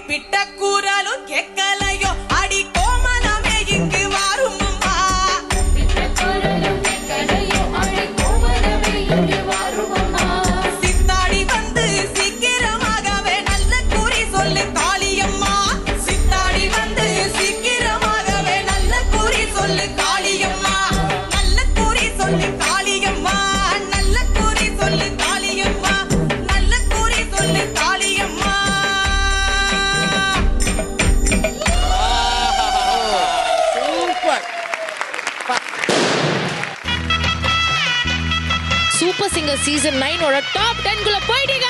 பிட்டக்கூறலும் கேட்கலையோ அடி கோமலமே இங்கு வாரும் அம்மா. சித்தாடி வந்து சீக்கிரமாகவே நல்ல குறி சொல்லு காளியம்மா. சித்தாடி வந்து சீக்கிரமாகவே நல்ல குறி சொல்லு காளியம்மா. நல்ல குறி சொல்லு காளியம்மா. நல்ல குறி சொல்லு காளியம்மா. நல்ல குறி சொல்லு காளியம்மா. சூப்பர் சிங்கர் சீசன் 9 ஓட டாப் 10 குள்ள போயிட்டீங்க.